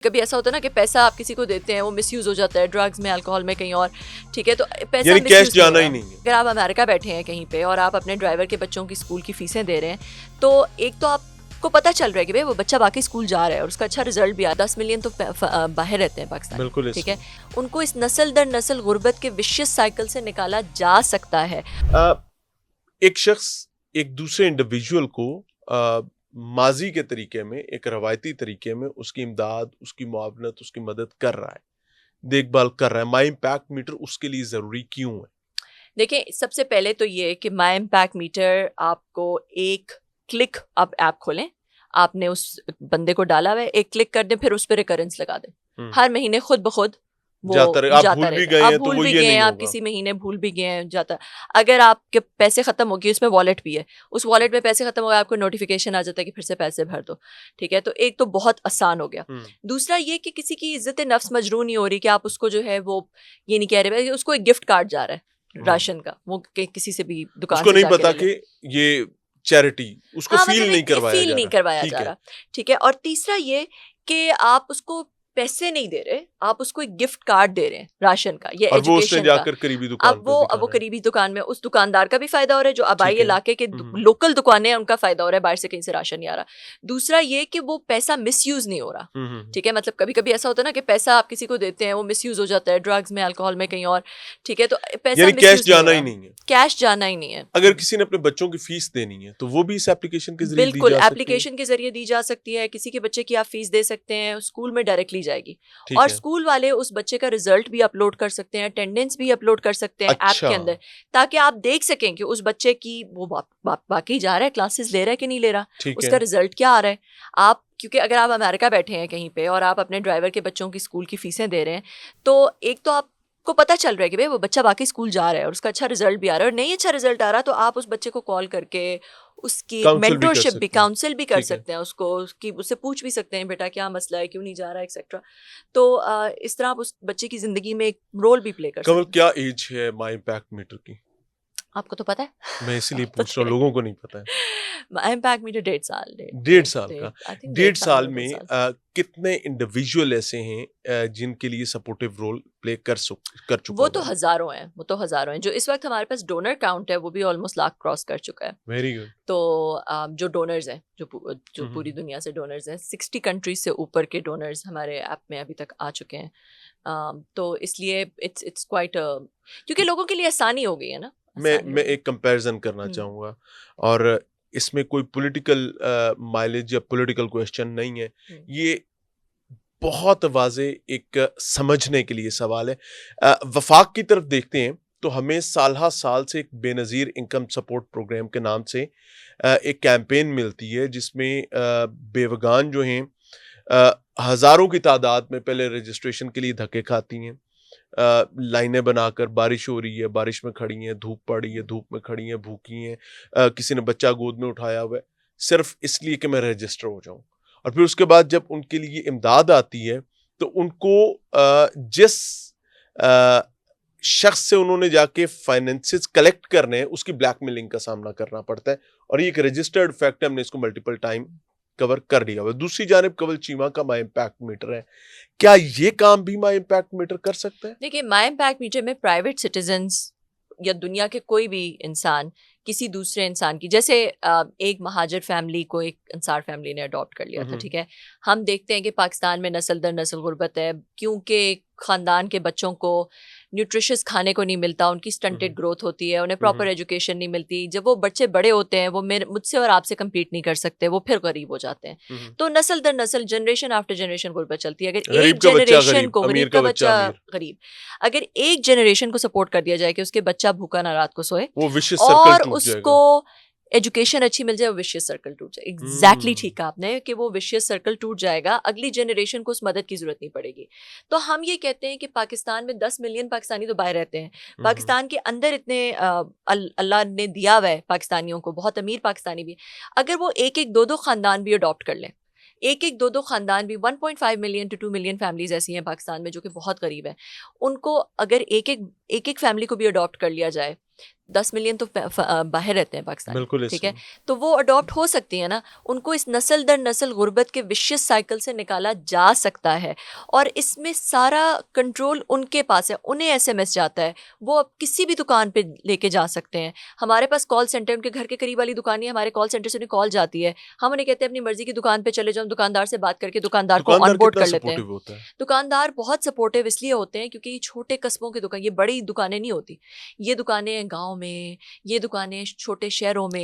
कभी ऐसा होता है ना कि पैसा आप किसी को देते हैं वो मिसयूज हो जाता है ड्रग्स में, अल्कोहल में, कहीं और, ठीक है, तो पैसा यानी misuse कैश नहीं जाना हो ही रहा। नहीं है। अगर आप अमेरिका बैठे हैं कहीं पे और आप अपने ड्राइवर के बच्चों की स्कूल की फीसें दे रहे हैं, तो एक तो आपको पता चल रहा है कि भाई वो बच्चा बाकी स्कूल जा रहा है और उसका अच्छा रिजल्ट भी आ, 10 मिलियन तो बाहर रहते हैं पाकिस्तान, बिल्कुल ठीक है, उनको इस नस्ल दर नस्ल गुर्बत के विशियस साइकिल से निकाला जा सकता है। एक शख्स एक दूसरे इंडिविजुअल को माजी के तरीके में, एक रवायती तरीके में उसकी इमदाद, उसकी मुआवनत, उसकी मदद कर रहा है, देखभाल कर रहा है। माई इम्पैक्ट मीटर उसके लिए ज़रूरी क्यों है? देखिए, सबसे पहले तो ये कि माई इम्पैक्ट मीटर आपको एक क्लिक, आप ऐप खोलें, आपने उस बंदे को डाला हुआ है, एक क्लिक कर दें, फिर उस पर रिकरेंस लगा दें, हर महीने खुद ब खुद वो जाता रहे। आप भूल भी रहेगा। गए आप हैं तो भूल वो भी ये गए नहीं हैं, आप होगा। किसी महीने भूल भी गए हैं, जाता। अगर आपके पैसे खत्म हो गए, उसमें वॉलेट भी है, उस वॉलेट में पैसे खत्म हो गए, आपको नोटिफिकेशन आ जाता है कि फिर से पैसे भर दो, ठीक है, तो एक तो बहुत आसान हो गया। दूसरा ये कि किसी की इज्जत नफ्स मजरूह नहीं हो रही कि आप उसको जो है वो ये नहीं कह रहे उसको एक गिफ्ट कार्ड जा रहा है राशन का, वो किसी से भी दुकान उसको से नहीं जाके पता ले ले। कि ये चैरिटी, उसको हाँ, फील मतलब नहीं एक करवाया फील जा नहीं रहा। करवाया ठीक जा है। रहा, ठीक है। और तीसरा ये कि आप उसको पैसे नहीं दे रहे, आप उसको एक गिफ्ट कार्ड दे रहे हैं राशन का या और वो उसने एजुकेशन का। जाकर करीबी दुकान अब पर वो दिखाना है। करीबी दुकान में उस दुकानदार का भी फायदा हो रहा है, जो आबाई ठीक है। इलाके के लोकल दुकानें हैं उनका फायदा हो रहा है, बाहर से कहीं से राशन नहीं आ रहा। दूसरा ये कि वो पैसा मिसयूज नहीं हो रहा, ठीक है, मतलब कभी कभी ऐसा होता है ना कि पैसा आप किसी को देते हैं वो मिसयूज हो जाता है ड्रग्स में, अल्कोहल में, कहीं और, ठीक है, तो पैसा यानी कैश मिसयूज नहीं हो जाना ही रहा, नहीं है। कैश जाना ही नहीं है। अगर किसी ने अपने बच्चों की फीस देनी है तो वो भी इस एप्लीकेशन के जरिए दी बिल्कुल, जा सकती है। एप्लीकेशन के जरिए दी जा सकती है। किसी के बच्चे की आप फीस दे सकते हैं, स्कूल में डायरेक्टली जाएगी, ठीक और है। स्कूल वाले उस बच्चे का रिजल्ट भी अपलोड कर सकते हैं, अटेंडेंस भी अपलोड कर सकते हैं ऐप अच्छा। के अंदर, ताकि आप देख सकें कि उस बच्चे की वो बाकी जा रहा है, क्लासेस ले रहा है कि नहीं ले रहा, ठीक उसका है। रिजल्ट क्या आ रहा है। आप क्योंकि अगर आप अमेरिका बैठे हैं कहीं पे और आप अपने ड्राइवर के बच्चों की स्कूल की फीसें दे रहे हैं, तो एक तो आपको पता चल रहा है कि भाई वो बच्चा बाकी स्कूल जा रहा है और उसका अच्छा रिजल्ट भी आ रहा है, और नहीं अच्छा रिजल्ट आ रहा तो आप उस बच्चे को कॉल करके उसकी एक काउंसिल भी कर मेंटरशिप भी, सकते हैं। काउंसिल भी कर ठीक है। सकते हैं उसको, उसकी उससे पूछ भी सकते हैं बेटा क्या मसला है, क्यों नहीं जा रहा है, एक्सेट्रा। तो इस तरह आप उस बच्चे की जिंदगी में एक रोल भी प्ले कर कमल, सकते हैं। क्या एज है माई इम्पैक्ट मीटर की? आपको तो पता है। मैं इसीलिए आपको पूछ रहा हूँ, लोगों को नहीं पता है। इम्पैक्ट मीटर 1.5 साल, 1.5 साल का। आई थिंक 1.5 साल 1.5 में साल। कितने इंडिविजुअल ऐसे हैं जिनके लिए सपोर्टिव रोल प्ले कर चुका वो तो हुआ है? हजारों हैं, वो तो हजारों हैं। जो इस वक्त हमारे पास डोनर काउंट है वो भी ऑलमोस्ट लाख क्रॉस कर चुका है। Very good. तो जो डोनर्स हैं, जो पूरी दुनिया से डोनर्स हैं, 60 कंट्रीज से ऊपर के डोनर्स हमारे ऐप में अभी तक आ चुके हैं। तो इसलिए इट्स क्वाइट, क्योंकि लोगों के लिए आसानी हो गई है ना, आसानी मैं हो गई। एक कंपैरिजन करना चाहूँगा, और इसमें कोई पॉलिटिकल माइलेज या पॉलिटिकल क्वेश्चन नहीं है। ये बहुत वाज़े एक समझने के लिए सवाल है। वफाक की तरफ देखते हैं तो हमें साल से एक बेनज़ीर इनकम सपोर्ट प्रोग्राम के नाम से एक कैंपेन मिलती है, जिसमें बेवगान जो हैं हज़ारों की तादाद में पहले रजिस्ट्रेशन के लिए धक्के खाती हैं। लाइनें बनाकर, बारिश हो रही है, बारिश में खड़ी हैं, धूप पड़ रही है, धूप में खड़ी हैं, भूखी हैं, किसी ने बच्चा गोद में उठाया हुआ है, सिर्फ इसलिए कि मैं रजिस्टर हो जाऊं। और फिर उसके बाद जब उनके लिए इमदाद आती है तो उनको जिस शख्स से उन्होंने जाके फाइनेंसेस कलेक्ट करने हैं उसकी ब्लैकमेलिंग का सामना करना पड़ता है, और ये एक रजिस्टर्ड फैक्ट है, हमने इसको मल्टीपल टाइम कवर कर लिया हुआ। दूसरी जानिब कवल चीमा का माई इम्पैक्ट मीटर है, क्या ये काम भी माई इम्पैक्ट मीटर कर सकता है? देखिए, माई इम्पैक्ट मीटर में प्राइवेट सिटीजन्स या दुनिया के कोई भी इंसान किसी दूसरे इंसान की, जैसे एक महाजर फैमिली को एक अंसार फैमिली ने अडॉप्ट कर लिया था, ठीक है, हम देखते हैं कि पाकिस्तान में नस्ल दर नस्ल गुर्बत है, क्योंकि ख़ानदान के बच्चों को न्यूट्रिशियस खाने को नहीं मिलता, उनकी स्टंटेड ग्रोथ होती है, उन्हें प्रॉपर एजुकेशन नहीं मिलती। जब वो बच्चे बड़े होते हैं वो मुझसे और आपसे कम्पीट नहीं कर सकते, वो फिर गरीब हो जाते हैं। तो नस्ल दर नस्ल, जनरेशन आफ्टर जनरेशन गुर्बत चलती है। अगर एक जनरेशन को, गरीब का बच्चा गरीब, अगर एक जनरेशन को सपोर्ट कर दिया जाए कि उसके बच्चा भूखा ना रात को सोए और उसको एजुकेशन अच्छी मिल जाए, वो विशियस सर्कल टूट जाए। एग्जैक्टली ठीक कहा आपने कि वो विशियस सर्कल टूट जाएगा, अगली जनरेशन को उस मदद की जरूरत नहीं पड़ेगी। तो हम ये कहते हैं कि पाकिस्तान में 10 मिलियन पाकिस्तानी तो बाहर रहते हैं, पाकिस्तान के अंदर इतने अल्लाह ने दिया हुआ है पाकिस्तानियों को, बहुत अमीर पाकिस्तानी भी, अगर वो एक एक दो दो खानदान भी अडॉप्ट कर लें, एक एक दो खानदान भी, 1.5 मिलियन to 2 मिलियन फैमिलीज ऐसी हैं पाकिस्तान में जो कि बहुत गरीब हैं, उनको अगर एक एक फैमिली को भी अडॉप्ट कर लिया जाए, 10 मिलियन तो बाहर रहते हैं पाकिस्तान, बिल्कुल ठीक है, इसमें तो वो अडॉप्ट हो सकती है ना। उनको इस नस्ल दर नस्ल गुर्बत के विशियस साइकिल से निकाला जा सकता है, और इसमें सारा कंट्रोल उनके पास है, उन्हें एसएमएस जाता है, वो अब किसी भी दुकान पे लेके जा सकते हैं। हमारे पास कॉल सेंटर, उनके घर के करीब वाली दुकान है, हमारे कॉल सेंटर से उन्हें कॉल जाती है, हम उन्हें कहते हैं अपनी मर्जी की दुकान पे चले जाओ, दुकानदार से बात करके दुकानदार को दुकानदार ऑनबोर्ड कितना कर लेते हैं। सपोर्टिव होता है? दुकानदार बहुत सपोर्टिव इसलिए होते हैं क्योंकि ये छोटे कस्बों की दुकान, ये बड़ी दुकानें नहीं होती, ये दुकानें गांव में, ये दुकानें छोटे शहरों में,